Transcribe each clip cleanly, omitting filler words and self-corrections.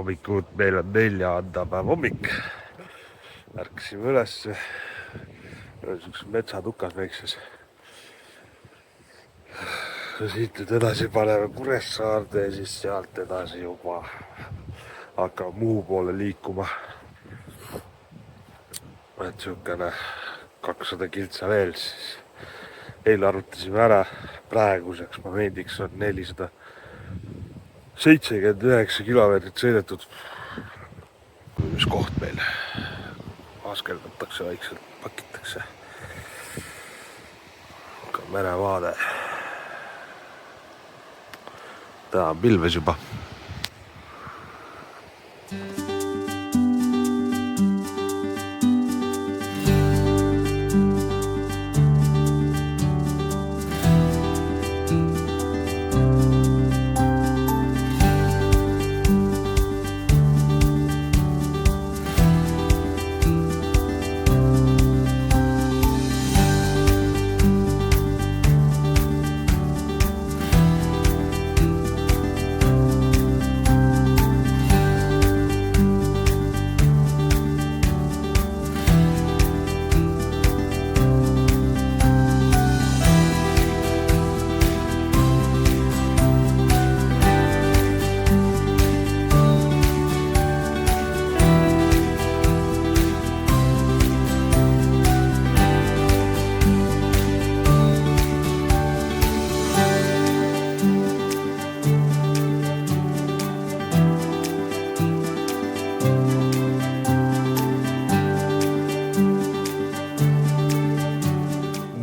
hommikut, meil on 4. päev hommik. Ärkasime ülesse. Sükses metsatukas väikses. Siit nüüd edasi paneme Kuressaarde ja siis sealt edasi juba hakkab muu poole liikuma. Et sihukene 200 kiltsa veel siis. Eile arvutasime ära, praeguseks momendiks on 479 kilomeetrit sõidetud. Mis koht meil? Askeldatakse vaikselt, pakitakse. Ka merevaade. Ta on pilves juba.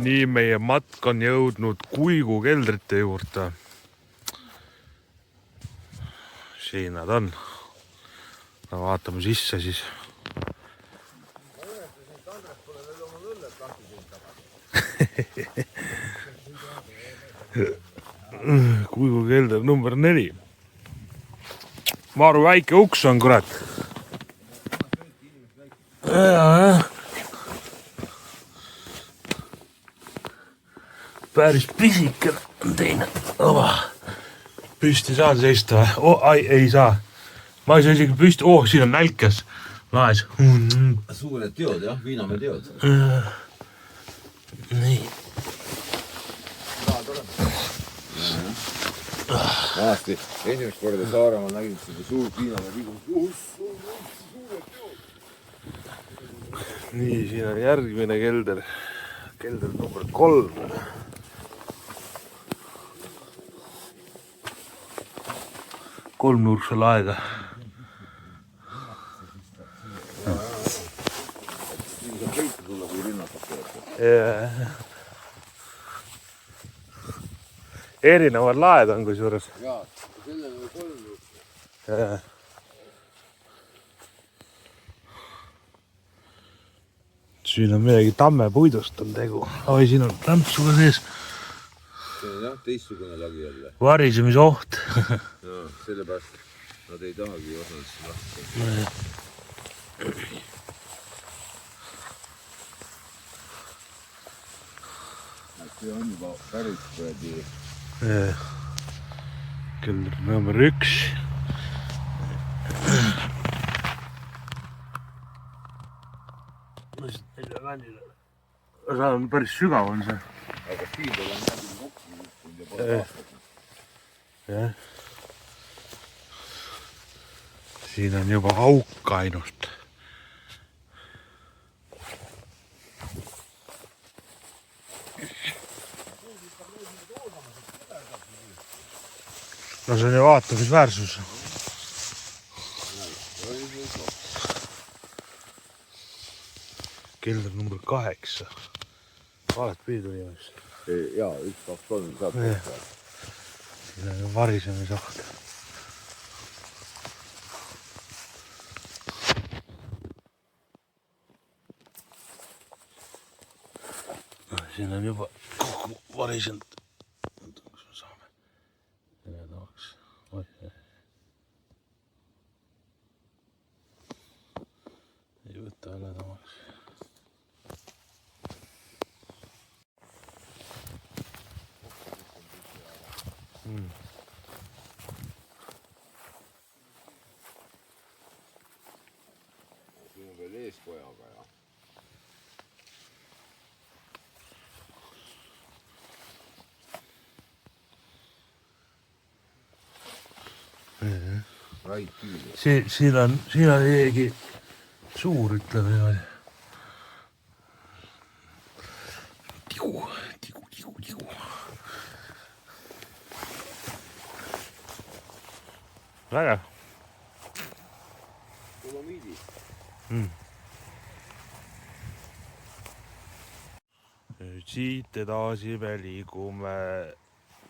Nii meie matk on jõudnud Kuigu keldrite juurde. Siin nad on. Vaatame sisse siis. Kuigu kelder number 4. Maru väike uks on, kurat. Päris pisikene on teine. Püsti saan seista või? Ai, ei saa. Ma ei saa isegi püsti. Siin on nälkes. Laes. Suured teod, jah? Viinamäe teod. Nii. Vanasti esimest korda Saaremaal nägin seda suurt Viinamäe vigu. Suured teod. Nii, siin on järgmine kelder. Kelder number 3. Kolmnurksa laega. Siin saab peita tulla, kui rinnatab teada. Erinevad laed on kui suures. Jaa, sellel oli kolmnurk. Siin on midagi tammepuidust on tegu. Oi, siin on lämpsuga sees. See on jah, teistsugune lagi jälle. Varisemisoht. Jaa, sellepärast nad ei tahagi osadesse lahti. See on juba päris kuradi. Kelder number 1. See on päris sügav on see. Aga siin on nägin kokku ja pole aastatud. Jah. Siin on juba auk ainult. No see on ju vaatamisväärsus. Kelder number 8. Valet pidi tuli vist. Jaa, 1, 2, 3 saab. Siin on varisemisoht. Siin on juba kogu varisenud. Kas me saame eledamaks? Ei võta eledamaks. Raid küll. Siin on keegi suur, ütleme niimoodi. Tigu. Väga. Dolomiidi. Siit edasi me liigume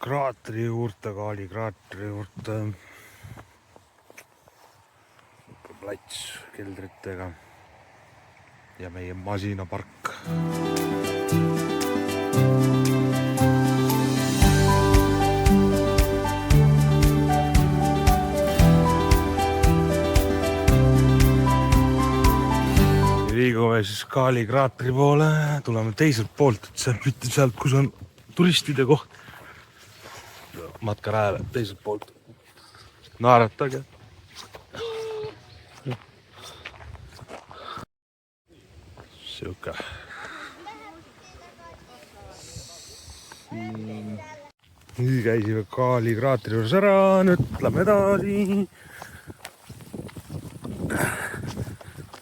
kraatri juurde, Kaali kraatri juurde. Plats keldritega ja meie masinapark. Liigume siis Kaali kraatri poole, tuleme teiselt poolt, et see mitte sealt, kus on turistide koht. Matkarajale teiselt poolt. Naeratage. Siuke. Nüüd käisime Kaali kraatri juures ära, nüüd lähme edasi.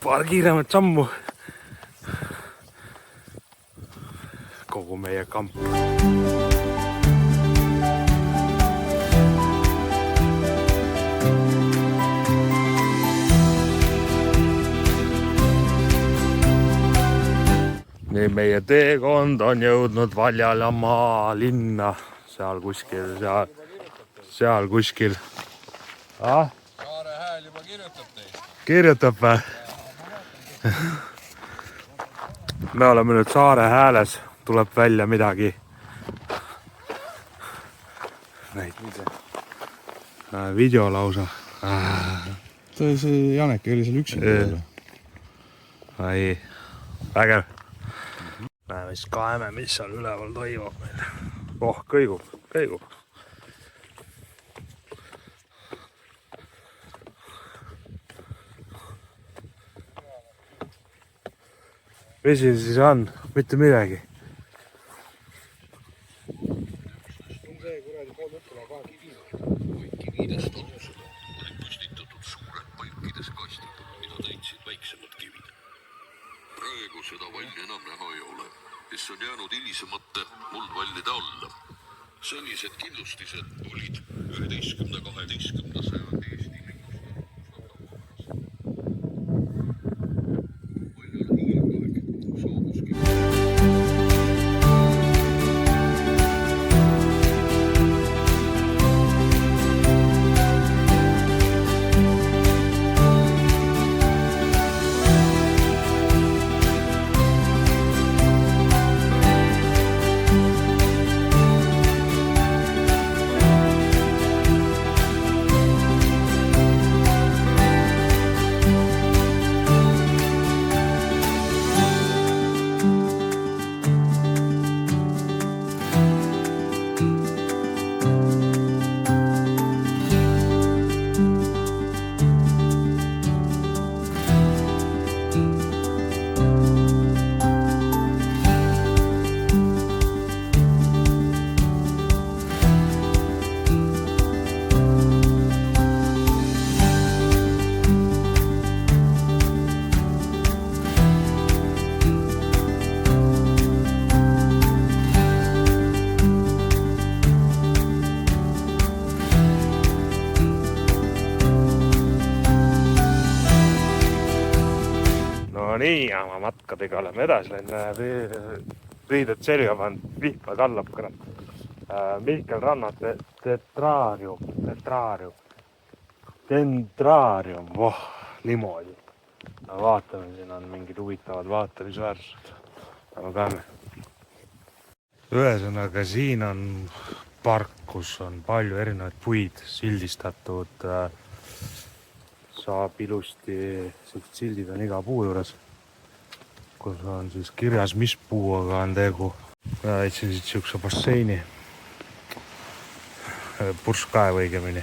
Paar kiiremat sammu. Kogu meie kamp. Nii meie teekond on jõudnud Valjalamaa linna. Seal kuskil. Saare hääl juba kirjutab teid. Kirjutab või? Me oleme nüüd Saare hääles. Tuleb välja midagi. Video lausa. See Janek oli seal üksinda. Ai, vägev. Näeme siis kaeme, mis seal üleval toimub meil. Oh, kõigub. Mis siin siis on? Mitte midagi. Kividest alusel olid püstitatud suured palkides kastid, mida täitsid väiksemad kivid. Praegu seda valli enam näha ei ole, kes on jäänud hilisemate muldvallide alla. Sellised kindlustised olid 11.–12. sajandi Eesti Valjala hiilgaeg sooduski. Nii, oma matkadega oleme edasi läinud. Riided selga pannud, vihma kallab kõrvad. Mihkel Ranna Dendraarium, niimoodi. Vaatame, siin on mingid huvitavad vaatamisväärsused. Aga peame. Ühesõnaga, siin on park, kus on palju erinevaid puid sildistatud. Saab ilusti, sildid on iga puu juures, kus on siis kirjas, mis puuga on tegu. Ma leidsin siit siukse basseini, purskkaev õigemini,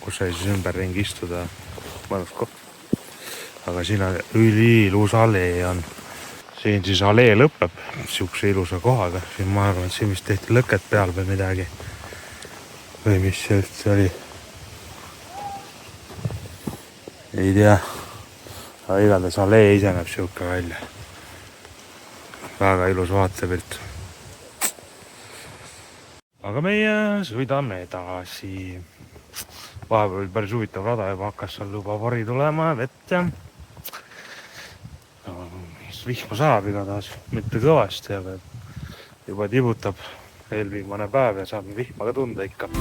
kus sai siis ümberringi istuda, mõnus koht. Aga siin on üliilus alee on. Siin siis alee lõpeb siukse ilusa kohaga. Siin ma arvan, et siin vist tehti lõket peal või midagi. Või mis see üldse oli. ei tea. Aga igatahes alee ise näeb siuke välja. Väga ilus vaatepilt. Aga meie sõidame edasi. Vahepeal oli päris huvitav rada, juba hakkas seal juba vari tulema ja vett ja vihma saab igatahes, mitte kõvasti, aga juba tibutab eelviimane päev ja saab vihma ka tunda ikka.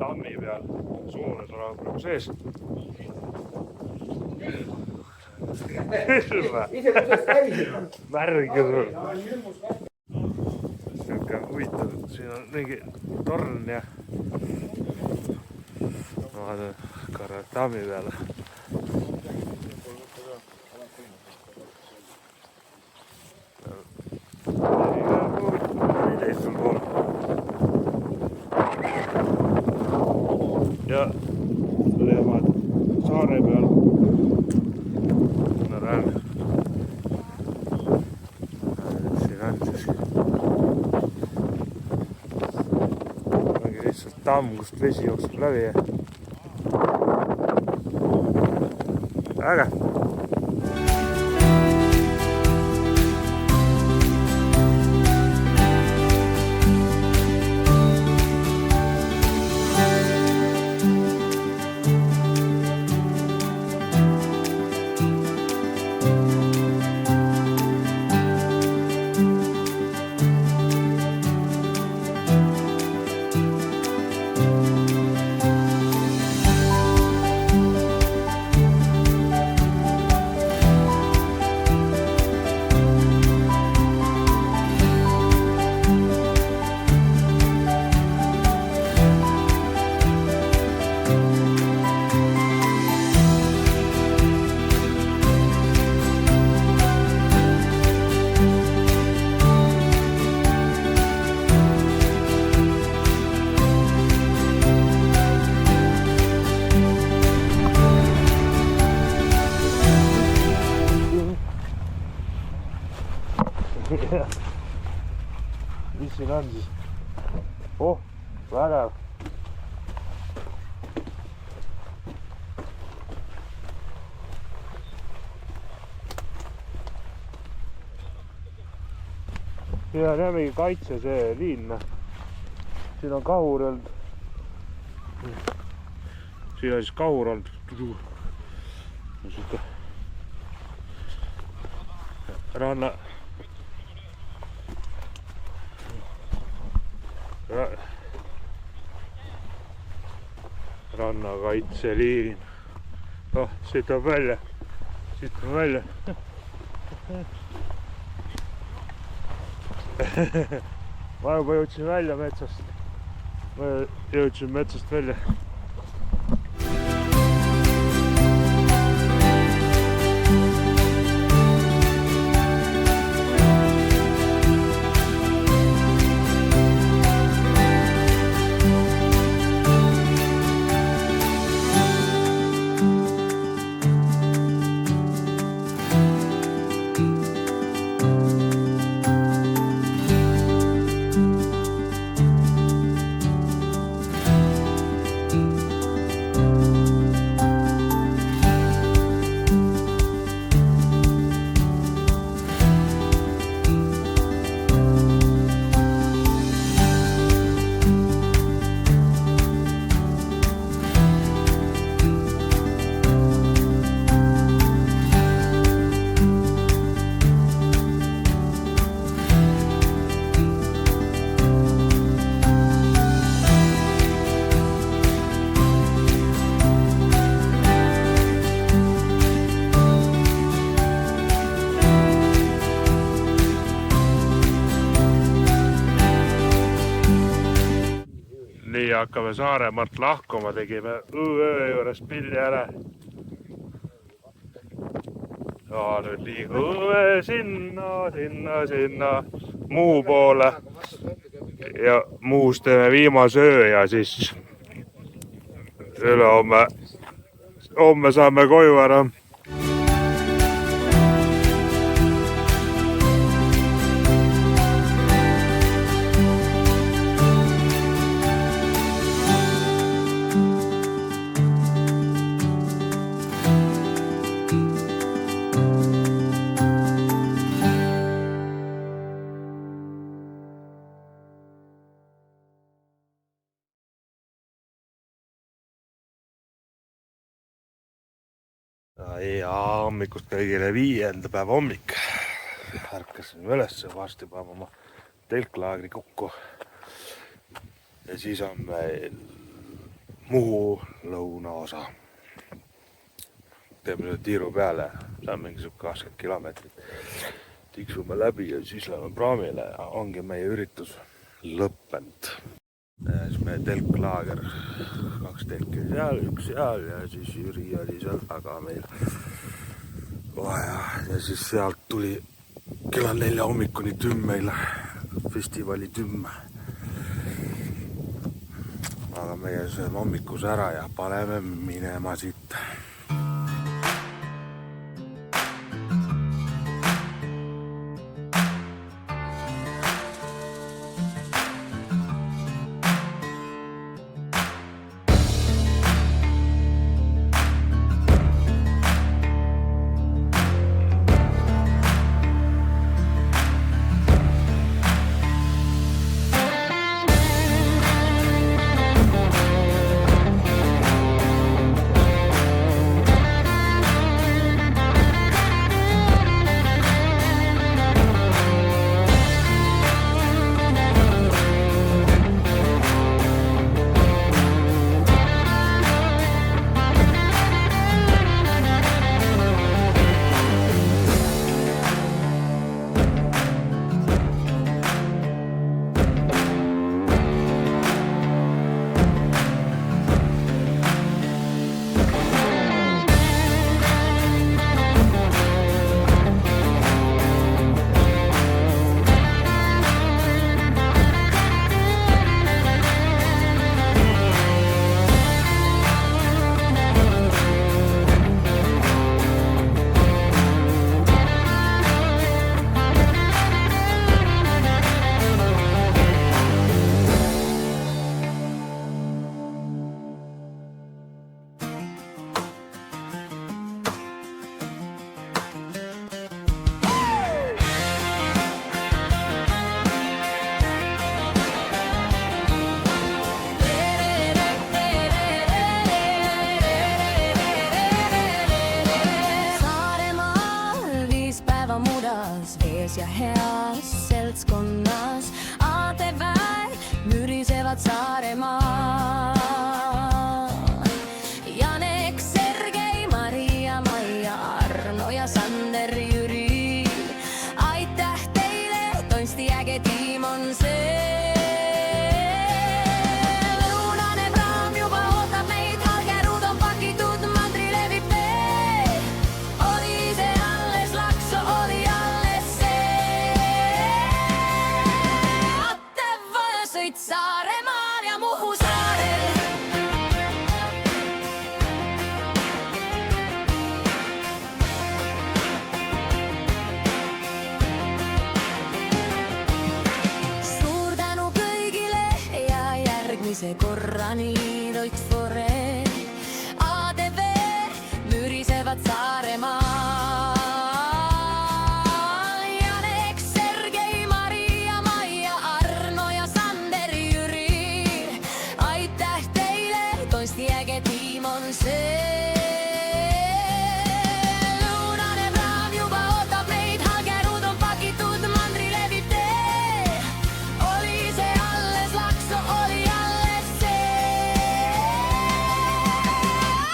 Tammi peal suunas olema sees. Märge sul. Siuke huvitav, siin on mingi torn ja ma vaatan korra tammi peale. Ja leiavad saare peal. Ma näen. Siin on siis. Ongi lihtsalt tamm, kust vesi jookseb läbi. Äge. Mis siin on siis? Oh, vägev. Siin on jah mingi kaitse see liin. Siin on kahur olnud. Siin on siis kahur olnud. rannakaitseliin. Oh, siit on välja. Ma juba jõudsin välja metsast. Ma jõudsin metsast välja. Nii hakkame Saaremaalt lahkuma, tegime öö juures pilli ära. Ja nüüd liigume sinna Muu poole. Ja Muus teeme viimase öö ja siis homme saame koju ära. Ja hommikust kõigile 5. päeva hommik. Ärkasin üles, varsti paneme oma telklaagri kokku. Ja siis on meil Muhu lõunaosa. Teeme nüüd tiiru peale, see on mingi 20 kilomeetrit. Tiksume läbi ja siis läheme praamile ja ongi meie üritus lõppenud. Ja siis meie telklaager, 2 telki seal, 1 seal ja siis Jüri oli seal taga meil. Ja siis sealt tuli kella 4 hommikuni tümm meile, festivali tümm. Aga meie sööme hommikus ära ja paneme minema siit. ja heas seltskonnas. ATV mürisevad Saaremaal. Janek, Sergei, Maria, Maia, Arno ja Sander, Jüri. Aitäh teile, Tonsti äge tiim on see. Lõunane praam juba ootab meid, halgerud on pakitud, mandri levib tee. Oli see alles lakso, oli alles see. ATV sõit Saaremaal ja Muhu saarel. Suur tänu kõigile ja järgmise korrani, Roit Fore. ATV mürisevad Saaremaal. Janek, Sergei, Maria, Maia, Arno ja Sander, Jüri. Aitäh teile, Tonsti äge tiim on see. Lõunane praam juba ootab meid, halgerud on pakitud, mandri levib tee. Oli see alles lakso, oli alles see.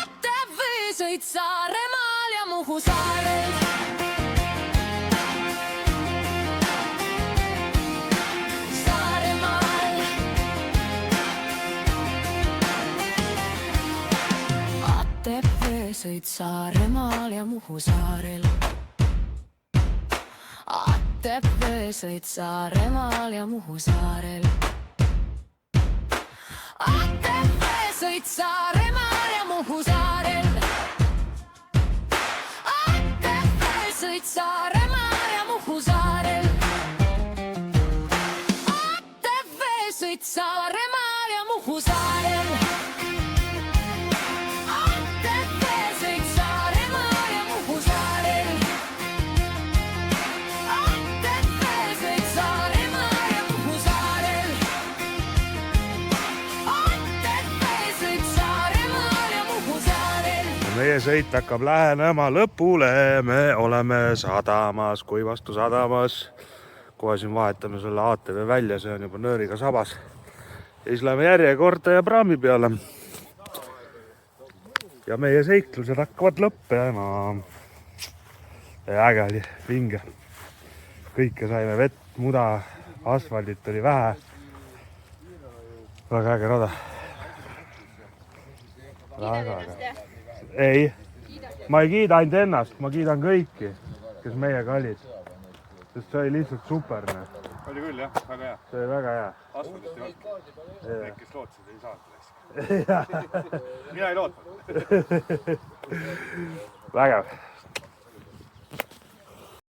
ATV sõit Saaremaal ja Muhu saarel. Saaremaal. ATV sõit Saaremaal ja Muhu saarel. ATV sõit Saaremaal ja Muhu saarel. ATV sõit Saaremaal ja Muhu saarel. ATV sõit Saaremaal ja Muhu saarel. ATV sõit Saaremaal ja Muhu saarel. ATV sõit Saaremaal ja Muhu saarel. ATV sõit Saaremaal ja Muhu saarel. ATV sõit Saaremaal ja Muhu saarel. Meie sõit hakkab lähenema lõpule, me oleme sadamas, Kuivastu sadamas. Kohe siin vahetame selle ATV välja, see on juba nööriga sabas. Ja siis läheme järjekorda ja praami peale. Ja meie seiklused hakkavad lõppema. Ja äge oli, vinge. Kõike saime vett, muda, asfaldit oli vähe. Väga äge rada. Väga äge. Ei, ma ei kiida ainult ennast, ma kiidan kõiki, kes meiega olid. Sest see oli lihtsalt super. Oli küll jah, väga hea. See oli väga hea. Asfaldist ei olnud. Need, kes lootsid, ei saanud. Mina ei lootnud. Vägev.